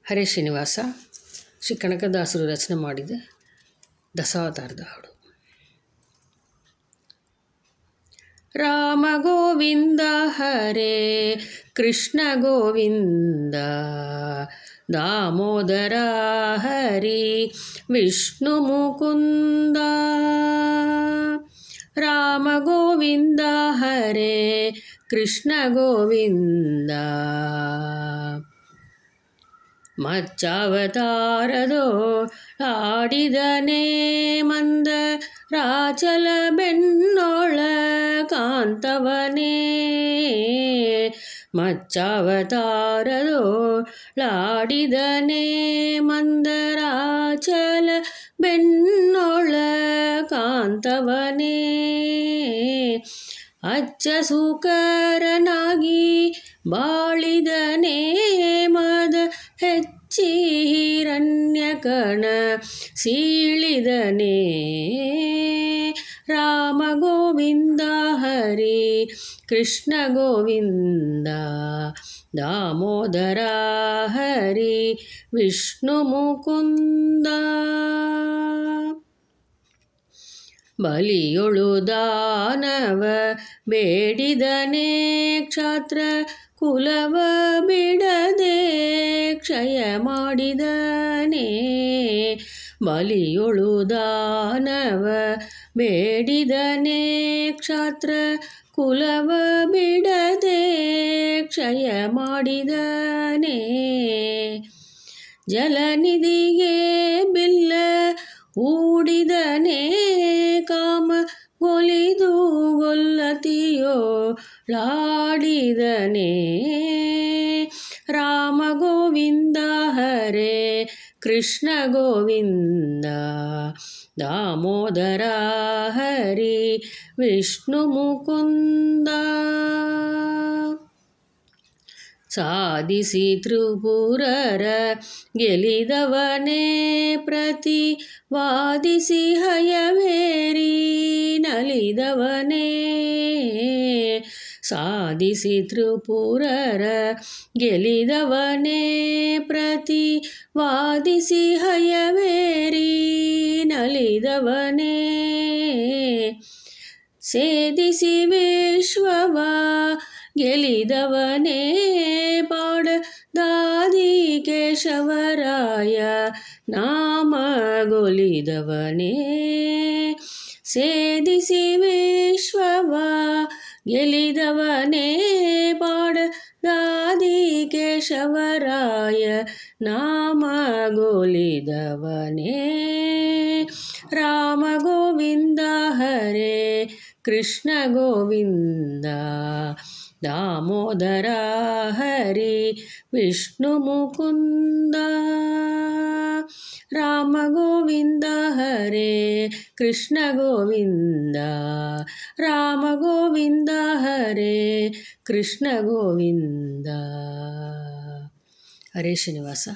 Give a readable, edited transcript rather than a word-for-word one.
ಹರೇ ಶ್ರೀನಿವಾಸ ಶ್ರೀ ಕನಕದಾಸರು ರಚನೆ ಮಾಡಿದ ದಶಾವತಾರದ ಹಾಡು. ರಾಮ ಗೋವಿಂದ ಹರೇ ಕೃಷ್ಣ ಗೋವಿಂದ, ದಾಮೋದರ ಹರಿ ವಿಷ್ಣು ಮುಕುಂದ. ರಾಮ ಗೋವಿಂದ ಹರೇ ಕೃಷ್ಣ ಗೋವಿಂದ, ಮಚ್ಚಾವತಾರದೋ ಆಡಿದನೇ ಮಂದ ರಾಚಲ ಬೆನ್ನೋಳ ಕಾಂತವನೇ. ಮಚ್ಚಾವತಾರದೋ ಲಾಡಿದನೇ ಮಂದರಾಚಲ ಬೆನ್ನೋಳ ಕಾಂತವನೇ. ಅಚ್ಚ ಸುಕರನಾಗಿ ಬಾಳಿದನೇ ಮದ ಹೆಚ್ಚಿ ಹಿರಣ್ಯಕಣ ಸೀಳಿದನೇ. ರಾಮ ಗೋವಿಂದ ಹರಿ ಕೃಷ್ಣ ಗೋವಿಂದ, ದಾಮೋದರ ಹರಿ ವಿಷ್ಣು ಮುಕುಂದ. ಬಲಿಯೊಳು ದಾನವ ಬೇಡಿದನೇ ಕ್ಷಾತ್ರ ಕುಲವ ಬಿಡದೆ ಕ್ಷಯ ಮಾಡಿದನೇ. ಬಲಿಯೊಳು ದಾನವ ಬೇಡಿದನೇ ಕ್ಷಾತ್ರ ಕುಲವ ಬಿಡದೆ ಕ್ಷಯ ಮಾಡಿದನೇ. ಜಲನಿಧಿಗೆ ಬಿಲ್ಲ ಹೂಡಿದನೇ ಕಾಮ ಗೊಲಿದು ಗೊಲ್ಲತಿಯೋ ಲಾಡಿದನೇ. ರಾಮ ಗೋವಿಂದ ಹರೇ ಕೃಷ್ಣ ಗೋವಿಂದ, ದಾಮೋದರ ಹರಿ ವಿಷ್ಣು ಮುಕುಂದ. ಸಾಧಿಸಿ ತ್ರಿಪುರರ ಗೆಲಿದವನೇ ಪ್ರತಿ ವಾದಿಸಿ ಹಯವೇರಿ ನಲಿದವನೇ. ಸಾಧಿಸಿ ತ್ರಿಪುರರ ಗೆಲಿದವನೇ ಪ್ರತಿ ವಾದಿಸಿ ಹಯವೇರಿ ನಲಿದವನೇ. ಸೇದಿಸಿ ವಿಶ್ವವ ಗೆಲಿದವನೇ ಪಾಡದಾದಿ ಕೇಶವರಾಯ ನಾಮಗೊಲಿದವನೇ. ಸೇದಿಸಿ ವಿಶ್ವವ ಗೆಲಿದವನೇ ಪಾಡದಾದಿ ಕೇಶವರಾಯ ನಾಮಗೊಲಿದವನೇ. ರಾಮ ಗೋವಿಂದ ಹರೇ ಕೃಷ್ಣ ಗೋವಿಂದ, ದಾಮೋದರ ಹರಿ ವಿಷ್ಣು ಮುಕುಂದ. ರಾಮ ಗೋವಿಂದ ಹರೇ ಕೃಷ್ಣ ಗೋವಿಂದ, ರಾಮ ಗೋವಿಂದ ಹರೇ ಕೃಷ್ಣ ಗೋವಿಂದ. ಹರೇ ಶ್ರೀನಿವಾಸ.